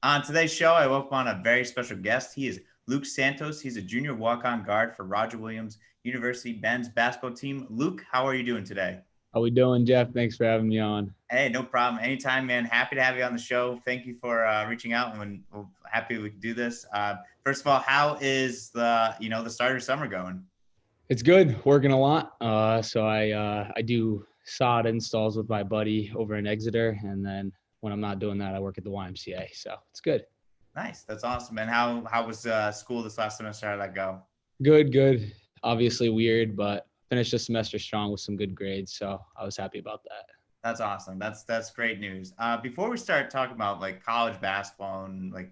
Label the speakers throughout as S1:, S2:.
S1: On today's show, I welcome on a very special guest. He is Luke Santos. He's a junior walk-on guard for Roger Williams University men's basketball team. Luke, how are you doing today?
S2: How we doing, Jeff? Thanks for having me on.
S1: Hey, no problem. Anytime, man. Happy to have you on the show. Thank you for reaching out, and we're happy we can do this. First of all, how is the start of summer going?
S2: It's good. Working a lot. So I do sod installs with my buddy over in Exeter, and then when I'm not doing that, I work at the YMCA. So it's good.
S1: Nice. That's awesome. And how was school this last semester? How did that go?
S2: Good, good. Obviously weird, but finished the semester strong with some good grades. So I was happy about that.
S1: That's awesome. That's great news. Before we start talking about like college basketball and like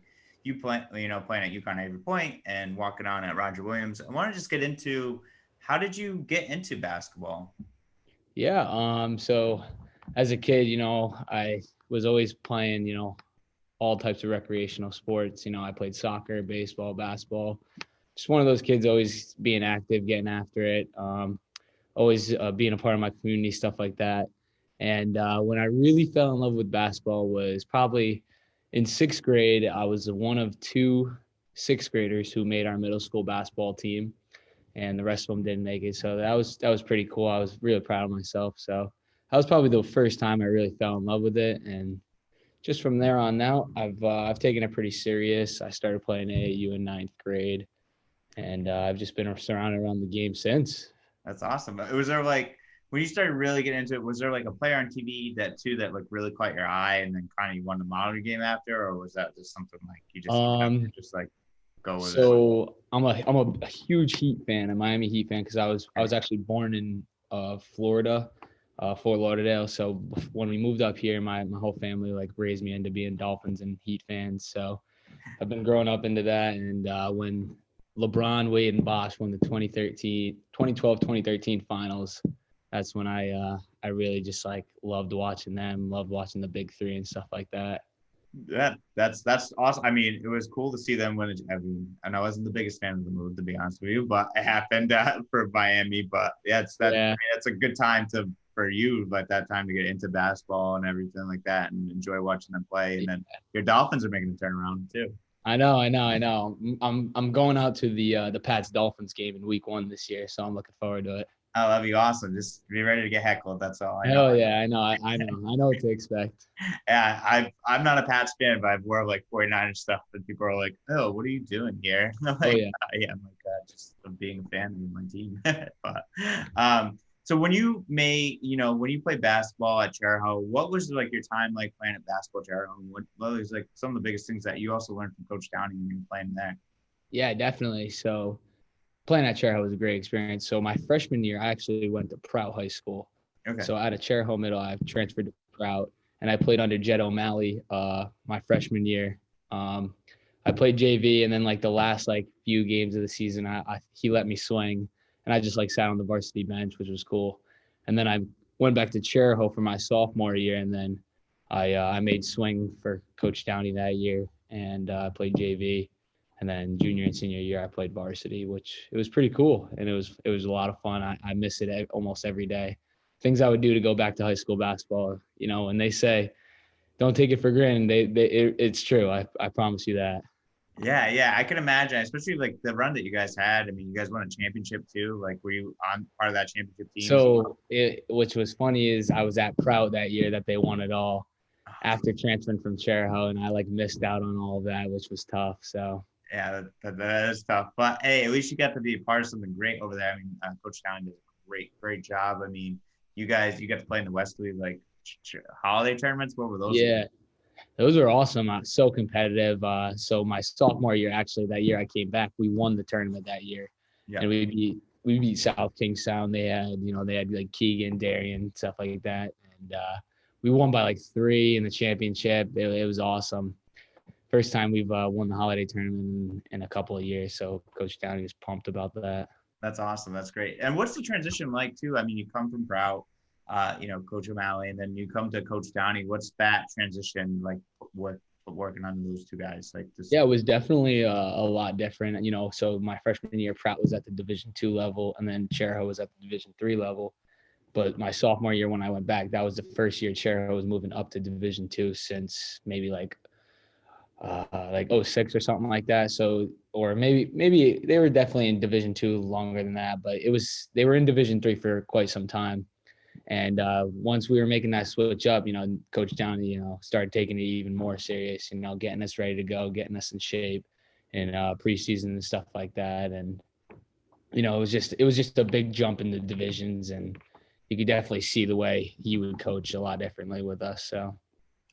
S1: playing at UCONN Avery Point and walking on at Roger Williams, I want to just get into how did you get into basketball?
S2: Yeah. So as a kid, I was always playing, all types of recreational sports. I played soccer, baseball, basketball. Just one of those kids always being active, getting after it, always being a part of my community, stuff like that. And when I really fell in love with basketball was probably in sixth grade. I was one of two sixth graders who made our middle school basketball team, and the rest of them didn't make it. So that was pretty cool. I was really proud of myself. So that was probably the first time I really fell in love with it. And just from there on out, I've taken it pretty serious. I started playing AAU in ninth grade, and I've just been surrounded around the game since.
S1: That's awesome. Was there like when you started really getting into it, was there like a player on TV that like really caught your eye and then kind of you wanted to model your game after, or was that just something like you just like go with it?
S2: So I'm a huge Heat fan, a Miami Heat fan, because I was actually born in Florida, Fort Lauderdale. So when we moved up here, my whole family like raised me into being Dolphins and Heat fans. So I've been growing up into that. And when LeBron, Wade, and Bosh won the 2013 finals, that's when I really just like loved watching them, loved watching the big three and stuff like that.
S1: That's awesome. I mean, it was cool to see them win. I mean, I know I wasn't the biggest fan of the move, to be honest with you, but it happened for Miami. But yeah, I
S2: Yeah.
S1: mean, it's a good time for you, like that time to get into basketball and everything like that, and enjoy watching them play. And then your Dolphins are making a turnaround too.
S2: I know. I'm going out to the Pats Dolphins game in week 1 this year, so I'm looking forward to it.
S1: Oh, that'd be awesome. Just be ready to get heckled. That's all I know.
S2: Hell yeah, I know. I know what to expect.
S1: Yeah, I'm not a Pats fan, but I've worn like 49ers stuff, and people are like, "Oh, what are you doing here?" And I'm
S2: Oh
S1: like,
S2: yeah.
S1: "Yeah, I'm like just being a fan of my team." But so when you play basketball at Chariho, what was like your time like playing at basketball at Chariho? What was like some of the biggest things that you also learned from Coach Downey when you were playing there?
S2: Yeah, definitely. So playing at Chariho was a great experience. So my freshman year, I actually went to Prout High School.
S1: Okay.
S2: So out of Chariho Middle, I've transferred to Prout, and I played under Jed O'Malley my freshman year. I played JV, and then like the last like few games of the season, he let me swing, and I just like sat on the varsity bench, which was cool. And then I went back to Chariho for my sophomore year, and then I made swing for Coach Downey that year, and played JV. And then junior and senior year, I played varsity, which it was pretty cool, and it was a lot of fun. I miss it almost every day. Things I would do to go back to high school basketball. When they say don't take it for granted, it's true. I promise you that.
S1: Yeah, I can imagine, especially like the run that you guys had. I mean, you guys won a championship too. Like, were you on part of that championship team as well?
S2: So which was funny is I was at Prout that year that they won it all after transferring from Chariho, and I like missed out on all of that, which was tough. So
S1: Yeah, that is tough. But hey, at least you got to be a part of something great over there. I mean, Coach Downey did a great job. I mean, you got to play in the Wesley like holiday tournaments. What were those like?
S2: yeah, those are awesome. So competitive. So my sophomore year, actually, that year I came back, we won the tournament that year,
S1: Yeah,
S2: and we beat South Kingstown. They had like Keegan, Darian, stuff like that, and we won by like 3 in the championship. It was awesome. First time we've won the holiday tournament in a couple of years. So Coach Downey was pumped about that.
S1: that's awesome. That's great. And what's the transition like too? I mean, you come from Prout, Coach O'Malley, and then you come to Coach Downey. What's that transition like? What working on those two guys like this?
S2: Yeah, it was definitely a lot different. So my freshman year, Pratt was at the Division II level, and then Chariho was at the Division III level. But my sophomore year, when I went back, that was the first year Chariho was moving up to Division II since maybe like like '06 or something like that. So, or maybe they were definitely in Division II longer than that, but they were in Division III for quite some time. And once we were making that switch up, Coach Downey, started taking it even more serious, getting us ready to go, getting us in shape in preseason and stuff like that. And, it was just a big jump in the divisions, and you could definitely see the way he would coach a lot differently with us. So.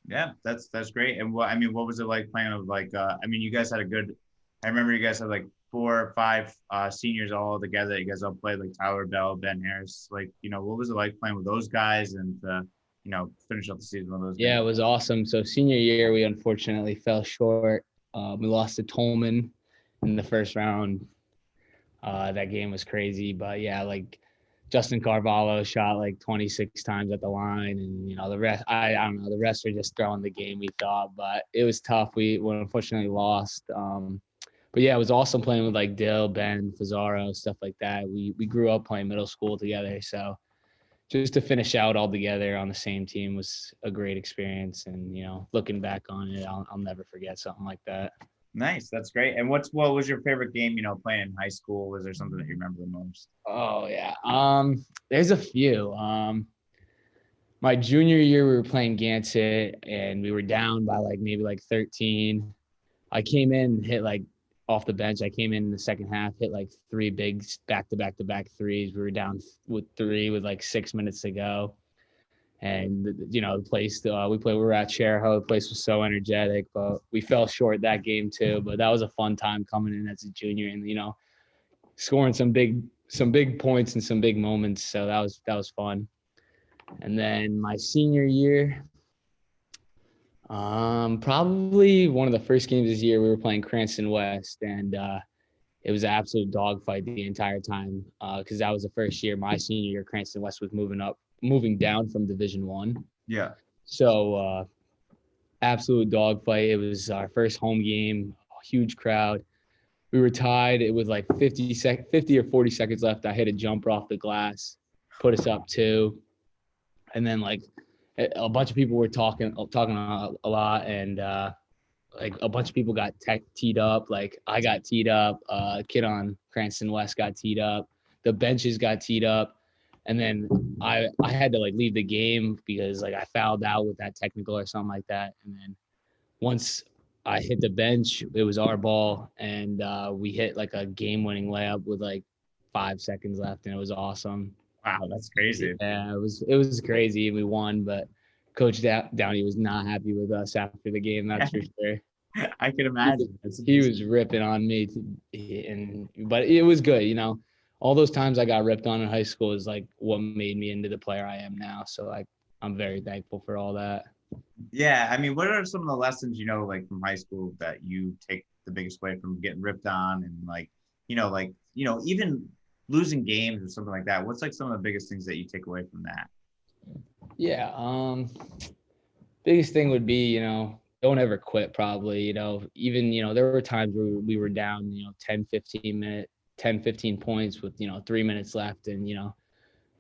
S1: Yeah, that's great. And what was it like playing with like you guys had a good I remember you guys had like 4 or 5 seniors all together. You guys all played like Tyler Bell, Ben Harris. Like, what was it like playing with those guys and finish up the season with those
S2: Yeah,
S1: guys?
S2: it was awesome. So senior year, we unfortunately fell short. We lost to Tolman in the first round. That game was crazy, but yeah, like Justin Carvalho shot like 26 times at the line, and the rest, I don't know, the rest are just throwing the game, we thought, but it was tough. We unfortunately lost. But yeah, it was awesome playing with like Dill, Ben, Fazaro, stuff like that. We grew up playing middle school together, so just to finish out all together on the same team was a great experience. And looking back on it, I'll never forget something like that.
S1: Nice, that's great. And what was your favorite game, playing in high school? Was there something that you remember the most?
S2: Oh yeah. There's a few. My junior year we were playing Gansett and we were down by maybe 13. I came in, hit off the bench. I came in the second half, hit 3 big back-to-back threes. We were down with 3 with 6 minutes to go. And the place we were at Chariho. The place was so energetic, but we fell short that game too. But that was a fun time coming in as a junior and scoring some big points and some big moments. So that was fun. And then my senior year, probably one of the first games this year, we were playing Cranston West, and it was an absolute dogfight the entire time because that was the first year, my senior year, Cranston West was moving down from Division I.
S1: Yeah.
S2: So absolute dogfight. It was our first home game, huge crowd. We were tied. It was 50 or 40 seconds left. I hit a jumper off the glass, put us up 2. And then a bunch of people were talking a lot, and a bunch of people got teed up. I got teed up. A kid on Cranston West got teed up. The benches got teed up, and then I had to leave the game because I fouled out with that technical or something like that. And then once I hit the bench, it was our ball, and we hit a game-winning layup with 5 seconds left, and it was awesome.
S1: Wow, that's crazy.
S2: Yeah, it was crazy. We won, but Coach Downey was not happy with us after the game. That's for sure.
S1: I can imagine.
S2: He was ripping on me, but it was good. All those times I got ripped on in high school is what made me into the player I am now. So I'm very thankful for all that.
S1: Yeah, what are some of the lessons from high school that you take the biggest away from getting ripped on and even losing games or something like that? What's some of the biggest things that you take away from that?
S2: Yeah, biggest thing would be don't ever quit. Probably even there were times where we were down 10 15 points with 3 minutes left, and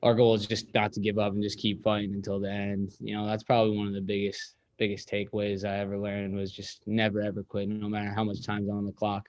S2: our goal is just not to give up and just keep fighting until the end. That's probably one of the biggest takeaways I ever learned was just never ever quit, no matter how much time's on the clock.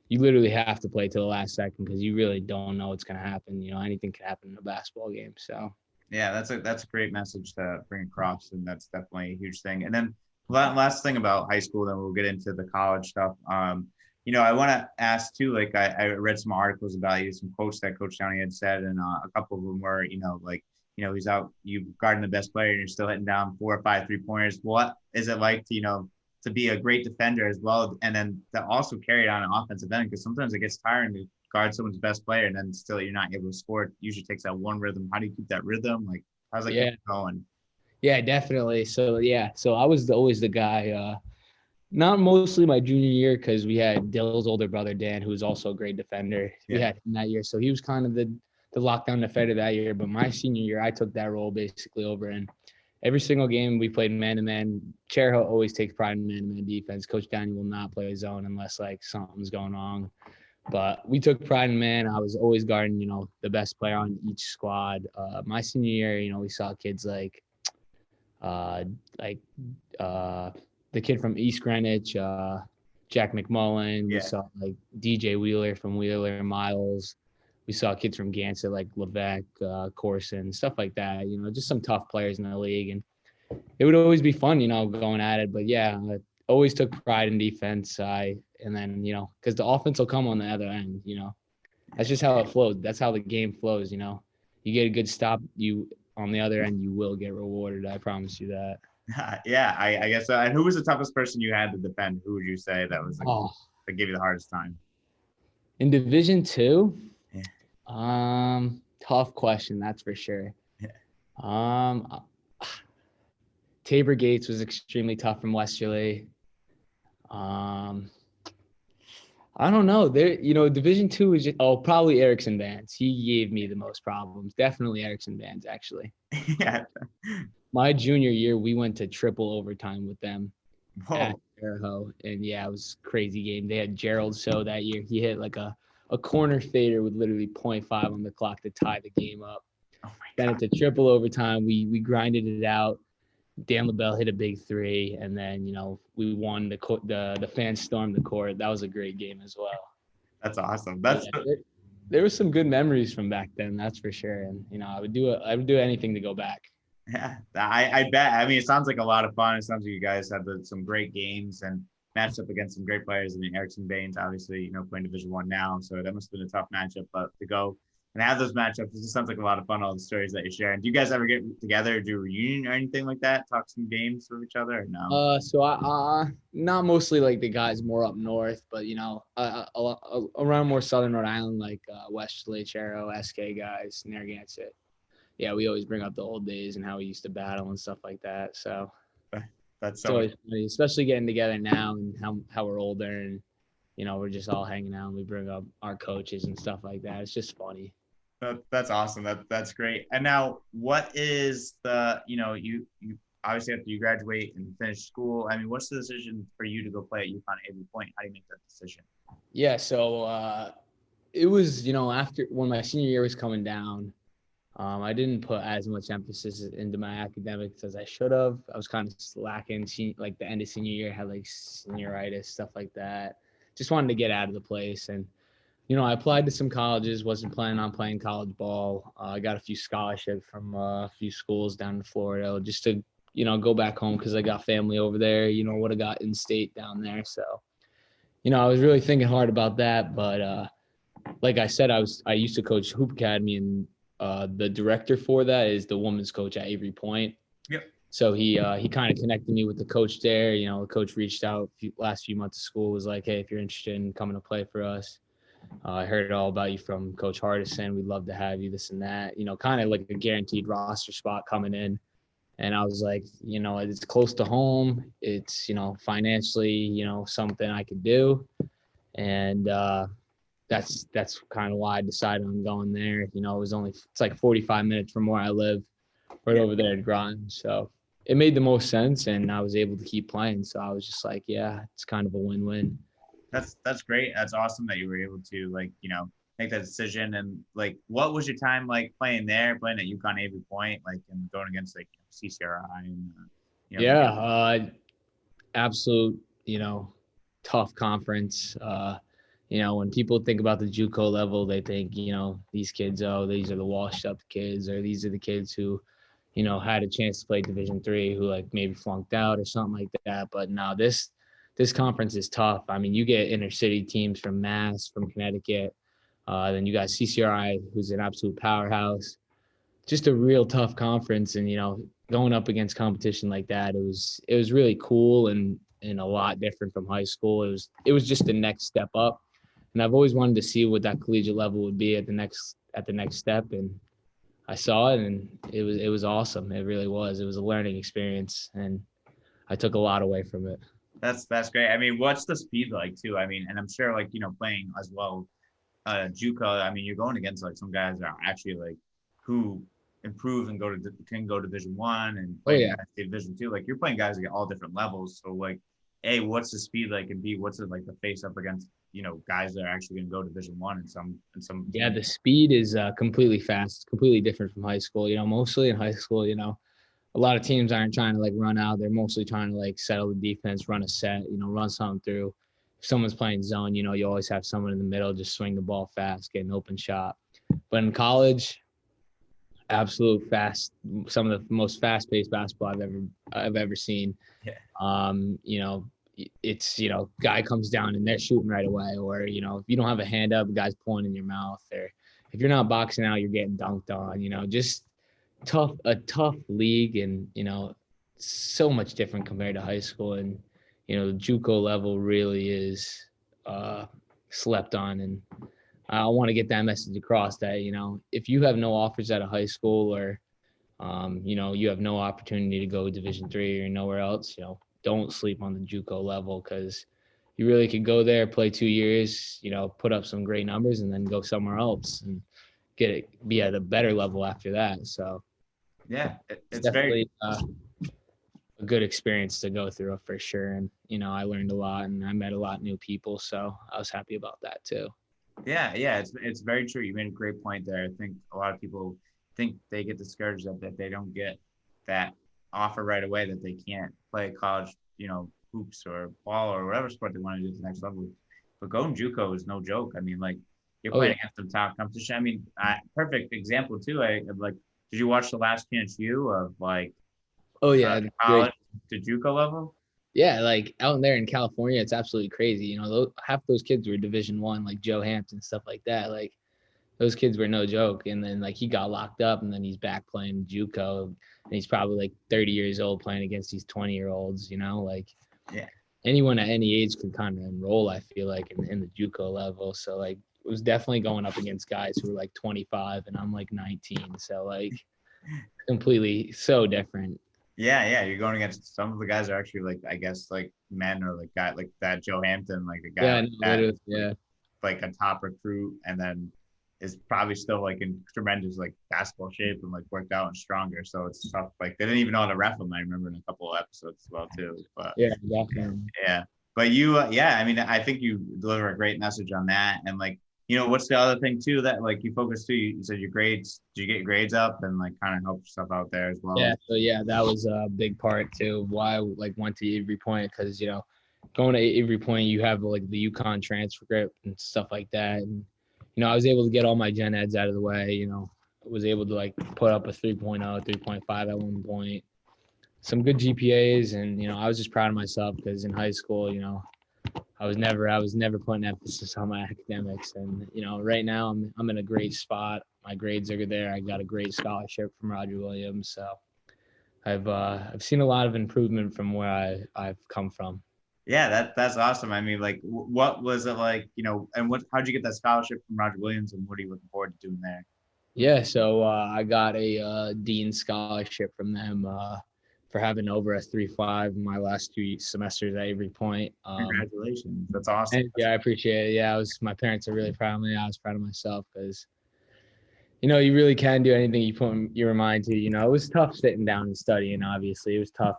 S2: You literally have to play to the last second because you really don't know what's going to happen. Anything can happen in a basketball game. So
S1: yeah, that's a great message to bring across, and that's definitely a huge thing. And then last thing about high school, then we'll get into the college stuff. I want to ask too. I read some articles about you, some quotes that Coach Downey had said, and a couple of them were, he's out, you guarding the best player, and you're still hitting down 4 or 5 3-pointers. What is it like to to be a great defender as well, and then to also carry it on an offensive end? Because sometimes it gets tiring to guard someone's best player, and then still you're not able to score. It usually takes that one rhythm. How do you keep that rhythm? How's that keep going?
S2: Yeah, definitely. So I was always the guy. Not mostly my junior year because we had Dill's older brother Dan, who was also a great defender. We had him that year, so he was kind of the lockdown defender that year. But my senior year, I took that role basically over, and every single game we played man-to-man. Chariho always takes pride in man-to-man defense. Coach Downey will not play his zone unless something's going wrong. But we took pride in man. I was always guarding, the best player on each squad. My senior year, we saw kids the kid from East Greenwich, Jack McMullen. We
S1: Yeah.
S2: saw like DJ Wheeler from Wheeler Miles. We saw kids from Gansett like Levesque, Corson, stuff like that. Just some tough players in the league, and it would always be fun, going at it. But yeah, I always took pride in defense. And then because the offense will come on the other end. That's just how it flows. That's how the game flows. You get a good stop, you on the other end, you will get rewarded. I promise you that.
S1: Yeah, I guess so. And who was the toughest person you had to defend? Who would you say that was that gave you the hardest time?
S2: In Division II?
S1: Yeah.
S2: Tough question, that's for sure.
S1: Yeah.
S2: Tabor Gates was extremely tough from Westerly. I don't know. Division II is just, probably Erickson Vance. He gave me the most problems. Definitely Erickson Vance, actually.
S1: Yeah.
S2: My junior year, we went to triple overtime with them at
S1: Whoa.
S2: Chariho. And yeah, it was a crazy game. They had Gerald So that year. He hit like a corner fader with literally 0.5 on the clock to tie the game up.
S1: Oh my
S2: Then
S1: God.
S2: it's a triple overtime. We grinded it out. Dan LaBelle hit a big three, and then we won. The fans stormed the court. That was a great game as well.
S1: That's awesome.
S2: There were some good memories from back then, that's for sure. And I would do anything to go back.
S1: Yeah, I bet. I mean, it sounds like a lot of fun. It sounds like you guys had some great games and matched up against some great players. I mean, Erickson Baines, obviously, playing Division I now, so that must have been a tough matchup. But to go and have those matchups, it just sounds like a lot of fun. All the stories that you're sharing. Do you guys ever get together, do a reunion or anything like that? Talk some games with each other, or no?
S2: So I not mostly like the guys more up north, but around more southern Rhode Island, like Westerly, Chariho, SK guys, Narragansett. Yeah, we always bring up the old days and how we used to battle and stuff like that. So
S1: That's
S2: it's always funny, especially getting together now and how we're older and we're just all hanging out and we bring up our coaches and stuff like that. It's just funny.
S1: That's awesome. That's great. And now, what is you obviously after you graduate and finish school, I mean, what's the decision for you to go play at UCONN Avery Point? How do you make that decision?
S2: Yeah, so it was after when my senior year was coming down, I didn't put as much emphasis into my academics as I should have. I was kind of slacking. Like the end of senior year, I had like senioritis, stuff like that. Just wanted to get out of the place. And, I applied to some colleges, wasn't planning on playing college ball. I got a few scholarships from a few schools down in Florida just to, go back home because I got family over there, would have got in state down there. So, I was really thinking hard about that. But like I said, I used to coach Hoop Academy, and the director for that is the women's coach at Avery Point.
S1: Yep.
S2: So he kind of connected me with the coach there. The coach reached out last few months of school, was like, hey, if you're interested in coming to play for us, I heard all about you from Coach Hardison. We'd love to have you, this and that, kind of like a guaranteed roster spot coming in. And I was like, it's close to home. It's, financially, something I could do. And that's kind of why I decided on going there. It's like 45 minutes from where I live, right over there in Groton. So it made the most sense, and I was able to keep playing. So I was just like, yeah, it's kind of a win-win.
S1: That's great. That's awesome that you were able to make that decision. And like, what was your time like playing there, playing at UCONN Avery Point, like and going against like CCRI and
S2: absolute tough conference. When people think about the JUCO level, they think these kids, these are the washed up kids, or these are the kids who had a chance to play Division III, who like maybe flunked out or something like that. But no, this conference is tough. I mean, you get inner city teams from Mass, from Connecticut. Then you got CCRI, who's an absolute powerhouse. Just a real tough conference. And, going up against competition like that, it was really cool and a lot different from high school. It was just the next step up. And I've always wanted to see what that collegiate level would be at the next step. And I saw it, and it was awesome. It really was. It was a learning experience, and I took a lot away from it.
S1: That's great. I mean, what's the speed like too? I mean, and I'm sure like, playing as well, JUCO, I mean, you're going against like some guys that are actually like who improve and can go to Division I and play Division II. Like you're playing guys at all different levels. So like, A, what's the speed like, and B, what's it like to face up against, guys that are actually going to go to Division I and some.
S2: Yeah, the speed is completely fast, completely different from high school. Mostly in high school, a lot of teams aren't trying to like run out. They're mostly trying to like settle the defense, run a set, run something through. If someone's playing zone, you always have someone in the middle, just swing the ball fast, get an open shot. But in college, absolute fast, some of the most fast-paced basketball I've ever seen.
S1: Yeah.
S2: It's guy comes down and they're shooting right away, or if you don't have a hand up, a guy's pulling in your mouth, or if you're not boxing out, you're getting dunked on. Just a tough league, and so much different compared to high school, and the JUCO level really is slept on, and I want to get that message across that if you have no offers at a high school, or you have no opportunity to go Division III or nowhere else, don't sleep on the JUCO level, because you really could go there, play 2 years, put up some great numbers, and then go somewhere else and be at a better level after that. So
S1: yeah,
S2: it's definitely a good experience to go through for sure. And I learned a lot, and I met a lot of new people, so I was happy about that too.
S1: Yeah, it's very true. You made a great point there. I think a lot of people think they get discouraged that they don't get that offer right away, that they can't play college, hoops or ball or whatever sport they want to do to the next level. But going JUCO is no joke. I mean, like, you're playing against some top competition. I mean, perfect example too. Did you watch The Last Chance U of like?
S2: Oh yeah,
S1: college to JUCO level.
S2: Yeah, like out there in California, it's absolutely crazy. Half those kids were Division I, like Joe Hampton, stuff like that. Like those kids were no joke. And then like he got locked up, and then he's back playing JUCO, and he's probably like 30 years old playing against these 20-year-olds. Like anyone at any age could kind of enroll, I feel like, in the JUCO level. So like it was definitely going up against guys who were like 25, and I'm like 19. So like completely so different.
S1: Yeah, you're going against some of the guys are actually like, I guess, like men, or like guy like that Joe Hampton, like a guy like a top recruit, and then is probably still like in tremendous like basketball shape and like worked out and stronger. So it's tough. Like they didn't even know how to ref him. I remember in a couple of episodes as well too. But yeah. But you, I mean, I think you deliver a great message on that. And like, what's the other thing too that like you focus too? You said your grades. Did you get your grades up and like kind of help yourself out there as well?
S2: Yeah. So that was a big part too. Why I like went to Avery Point, because going to Avery Point, you have like the UConn transcript and stuff like that, and I was able to get all my gen eds out of the way. I was able to like put up a 3.0, 3.5 at one point, some good GPAs, and I was just proud of myself, because in high school, I was never putting emphasis on my academics, and right now I'm in a great spot. My grades are there. I got a great scholarship from Roger Williams, so I've seen a lot of improvement from where I've come from.
S1: Yeah, that's awesome. I mean, like, what was it like, and how'd you get that scholarship from Roger Williams, and what are you looking forward to doing there?
S2: Yeah, so I got a Dean scholarship from them for having over a 3.5 in my last 2 semesters at Avery Point.
S1: Congratulations. That's awesome.
S2: Yeah, I appreciate it. Yeah, my parents are really proud of me. I was proud of myself, because you really can do anything you put your mind to. It was tough sitting down and studying. Obviously, it was tough,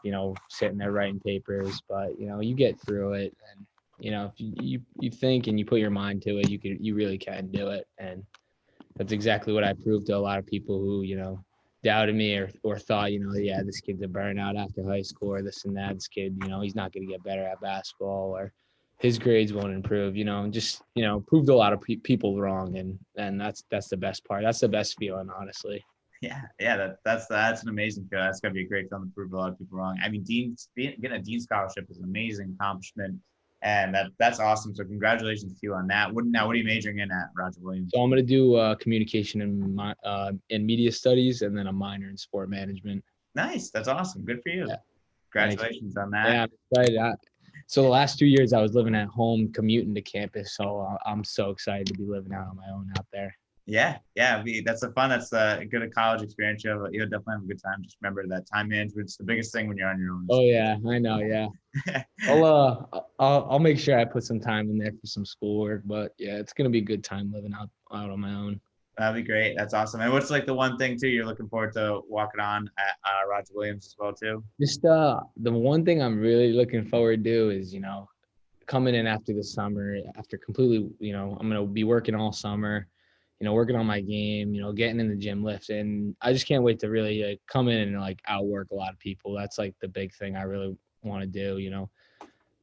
S2: sitting there writing papers. But you get through it, and if you think and you put your mind to it, you really can do it. And that's exactly what I proved to a lot of people who doubted me, or thought yeah, this kid's a burnout after high school, or this and that. This kid, he's not going to get better at basketball, or his grades won't improve, just, proved a lot of people wrong. And that's the best part. That's the best feeling, honestly.
S1: Yeah. That's an amazing feel. That's going to be a great feeling to prove a lot of people wrong. I mean, getting a Dean scholarship is an amazing accomplishment, and that's awesome. So congratulations to you on that. What are you majoring in at Roger Williams?
S2: So I'm going to do communication and media studies, and then a minor in sport management.
S1: Nice. That's awesome. Good for you. Yeah. Congratulations on that.
S2: Yeah, I'm excited. So the last 2 years I was living at home, commuting to campus. So I'm so excited to be living out on my own out there.
S1: Yeah. That's a good college experience. You'll definitely have a good time. Just remember that time management's the biggest thing when you're on your own.
S2: Oh yeah, I know. Yeah. I'll make sure I put some time in there for some schoolwork. But yeah, it's gonna be a good time living out on my own.
S1: That'd be great. That's awesome. And what's like the one thing too you're looking forward to walking on at Roger Williams as well too?
S2: Just the one thing I'm really looking forward to is coming in after the summer, after completely I'm gonna be working all summer. working on my game, getting in the gym, lifting. I just can't wait to really like come in and like outwork a lot of people. That's like the big thing I really want to do.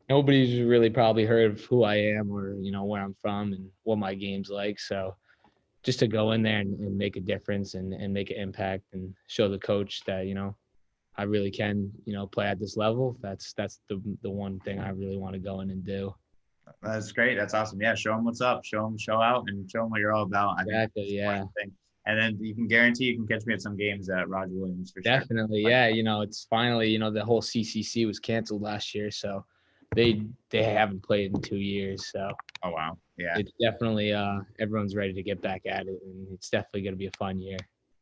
S2: Nobody's really probably heard of who I am or, where I'm from and what my game's like. So just to go in there and make a difference and make an impact and show the coach that, I really can, play at this level. That's the one thing I really want to go in and do.
S1: That's great. That's awesome. Yeah, show them what's up. Show out, and show them what you're all about. I think that's
S2: Exactly.
S1: the
S2: Yeah.
S1: important thing. And then you can guarantee you can catch me at some games at Roger Williams for sure.
S2: Definitely. Yeah. It's finally, the whole CCC was canceled last year. So they haven't played in 2 years. So
S1: Oh wow. Yeah.
S2: it's definitely everyone's ready to get back at it, and it's definitely going to be a fun year.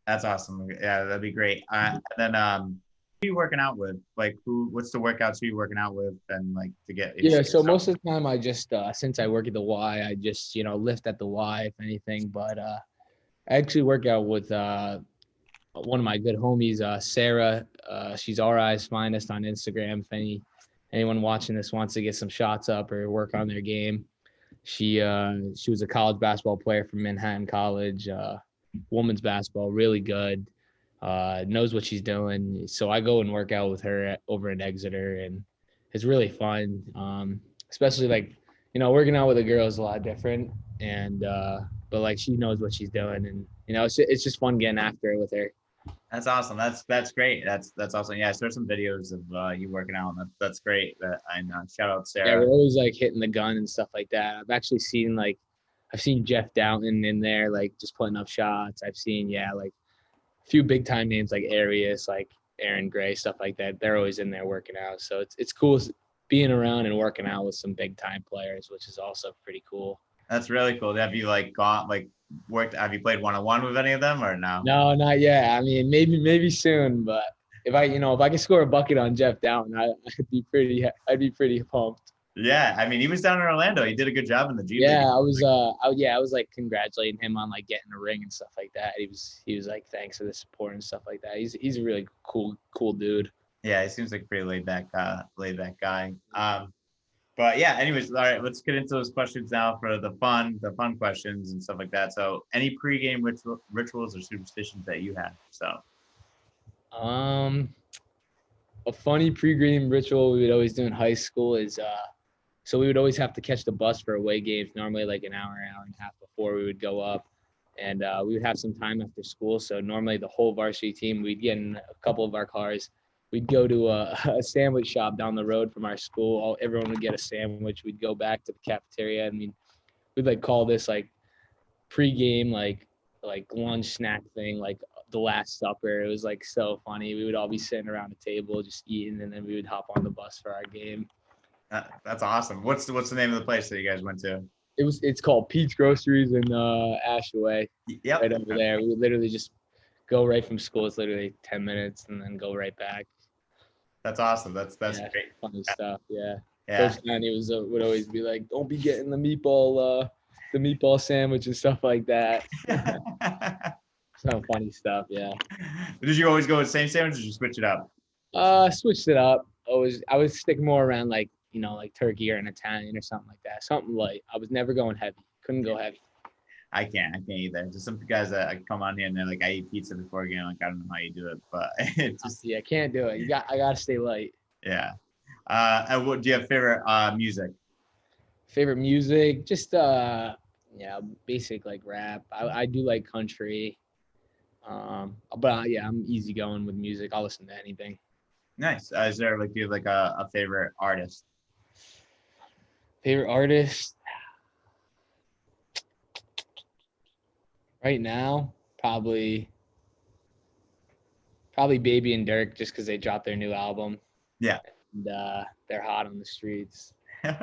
S1: That's awesome. Yeah, that'd be great. And then who are you working out with? Like what's the workouts you working out with and like to get
S2: Yeah, so most of the time I just since I work at the Y, I just, lift at the Y if anything, but I actually work out with one of my good homies, Sarah. She's RI's finest on Instagram. If anyone watching this wants to get some shots up or work on their game. She was a college basketball player from Manhattan College, women's basketball, really good. Knows what she's doing. So I go and work out with her over in Exeter, and it's really fun. Especially like, working out with a girl is a lot different, and but like she knows what she's doing, and it's just fun getting after it with her.
S1: That's awesome. That's great. That's awesome. Yeah, I saw some videos of you working out. That's great. I know. Shout out Sarah.
S2: Yeah, we're always like hitting the gun and stuff like that. I've seen Jeff Downton in there, like just putting up shots. I've seen, like a few big time names like Arias, like Aaron Gray, stuff like that. They're always in there working out. So it's cool being around and working out with some big time players, which is also pretty cool.
S1: That's really cool. Have you have you played one-on-one with any of them or no?
S2: No, not yet. I mean, maybe soon, but if I could score a bucket on Jeff Downton, I'd be pretty pumped.
S1: Yeah, I mean, he was down in Orlando. He did a good job in the G League.
S2: Yeah, I was like congratulating him on like getting a ring and stuff like that. He was like, thanks for the support and stuff like that. He's a really cool dude.
S1: Yeah, he seems like a pretty laid back guy. But yeah, anyways, all right, let's get into those questions now for the fun questions and stuff like that. So any pregame rituals or superstitions that you have? So
S2: a funny pregame ritual we would always do in high school is so we would always have to catch the bus for away games, normally like an hour and a half before we would go up. And we would have some time after school. So normally the whole varsity team, we'd get in a couple of our cars. We'd go to a sandwich shop down the road from our school. Everyone would get a sandwich. We'd go back to the cafeteria. I mean, we'd like call this like pregame, like lunch snack thing, like the Last Supper. It was like so funny. We would all be sitting around a table just eating, and then we would hop on the bus for our game.
S1: That's awesome. What's the name of the place that you guys went to?
S2: It's called Pete's Groceries in Ashaway.
S1: Yep.
S2: Right over there. We would literally just go right from school. It's literally 10 minutes and then go right back.
S1: That's awesome. That's
S2: great. Funny stuff. Yeah.
S1: Yeah.
S2: Coach Downey would always be like, don't be getting the meatball sandwich and stuff like that. Some funny stuff. Yeah.
S1: Did you always go with the same sandwich or did you switch it up?
S2: Switched it up. I would stick more around like, like turkey or an Italian or something like that. Something light. I was never going heavy. Couldn't go heavy.
S1: I can't either. Just some guys that come on here and they're like, I eat pizza before a game. Like, I don't know how you do it, but it's just
S2: I can't do it. I gotta stay light.
S1: Yeah. And what do you have favorite music?
S2: Favorite music? Just basic like rap. I do like country. But I'm easygoing with music. I'll listen to anything.
S1: Nice. Is there do you have like a favorite artist?
S2: Favorite artist? Right now, probably Baby and Dirk, just because they dropped their new album.
S1: Yeah.
S2: And they're hot on the streets. So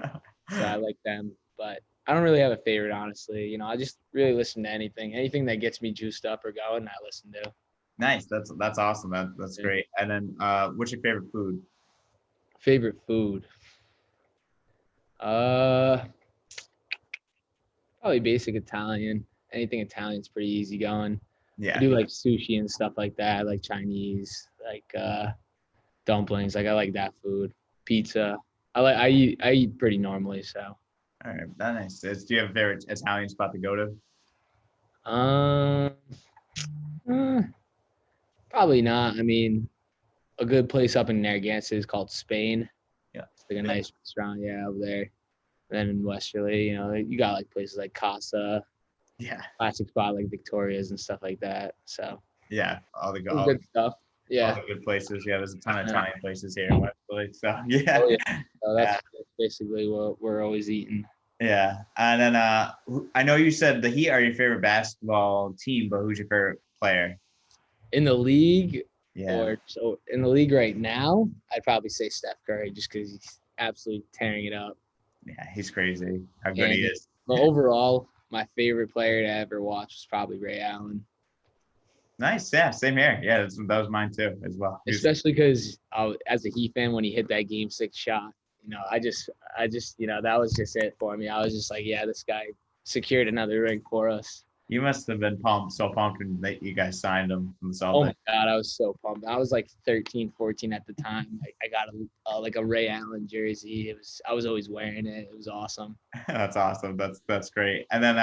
S2: I like them. But I don't really have a favorite, honestly. I just really listen to anything. Anything that gets me juiced up or going, I listen to.
S1: Nice. That's awesome. That's great. And then what's your favorite food?
S2: Favorite food? Probably basic Italian. Anything Italian's pretty easy going.
S1: Yeah.
S2: I do like sushi and stuff like that. I like Chinese, like dumplings. Like I like that food. Pizza. I eat pretty normally, so.
S1: All right, nice. Do you have a favorite Italian spot to go to?
S2: Um, uh, Probably not. I mean, a good place up in Narragansett is called Spain.
S1: Yeah.
S2: It's like a nice restaurant, yeah, over there. And then in Westerly, you got like places like Casa,
S1: Yeah.
S2: classic spot like Victoria's and stuff like that. So
S1: Yeah. All the
S2: some good stuff.
S1: all
S2: Yeah.
S1: the good places. Yeah, there's a ton of
S2: Uh,
S1: Italian places here in Westlake. So yeah.
S2: oh yeah. So
S1: Yeah.
S2: that's basically what we're always eating.
S1: Yeah. And then I know you said the Heat are your favorite basketball team, but who's your favorite player?
S2: In the league,
S1: Yeah.
S2: or so in the league right now, I'd probably say Steph Curry just because he's absolutely tearing it up.
S1: Yeah, he's crazy. How good he
S2: And
S1: is.
S2: but overall, my favorite player to ever watch was probably Ray Allen.
S1: Nice. Yeah, same here. Yeah, that was mine too as well.
S2: Especially because as a Heat fan, when he hit that Game 6 shot, I just, that was just it for me. I was just like, yeah, this guy secured another ring for us.
S1: You must have been so pumped when you guys signed him from the
S2: Oh
S1: Celtics.
S2: my God, I was so pumped. I was like 13, 14 at the time. I got like a Ray Allen jersey. I was always wearing it. It was awesome.
S1: That's awesome. That's great. And then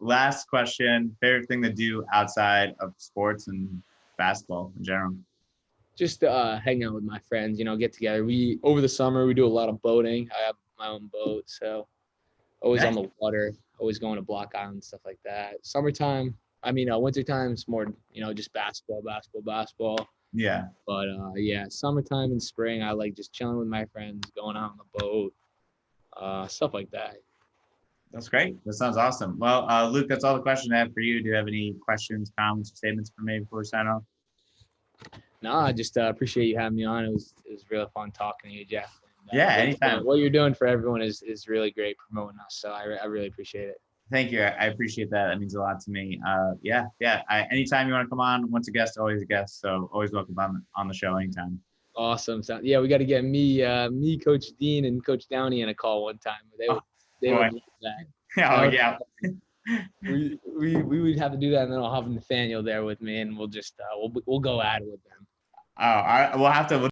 S1: last question, favorite thing to do outside of sports and basketball in general?
S2: Just hang out with my friends, get together. Over the summer we do a lot of boating. I have my own boat, so always on the water, always going to Block Island and stuff like that. Summertime, wintertime is more, just basketball.
S1: Yeah.
S2: But yeah, summertime and spring, I like just chilling with my friends, going out on the boat, stuff like that.
S1: That's great. That sounds awesome. Well, Luke, that's all the questions I have for you. Do you have any questions, comments, or statements for me before we sign off?
S2: No, I just appreciate you having me on. It was really fun talking to you, Jeff. And,
S1: yeah, anytime.
S2: What you're doing for everyone is really great promoting us. So I really appreciate it.
S1: Thank you. I appreciate that. That means a lot to me. Yeah. Anytime you want to come on, once a guest, always a guest. So always welcome on the show anytime.
S2: Awesome. So yeah, we got to get me, Coach Dean, and Coach Downey in a call one time. They would love that.
S1: Oh yeah.
S2: we would have to do that, and then I'll have Nathaniel there with me, and we'll just we'll go at it with them.
S1: Oh, we'll have to.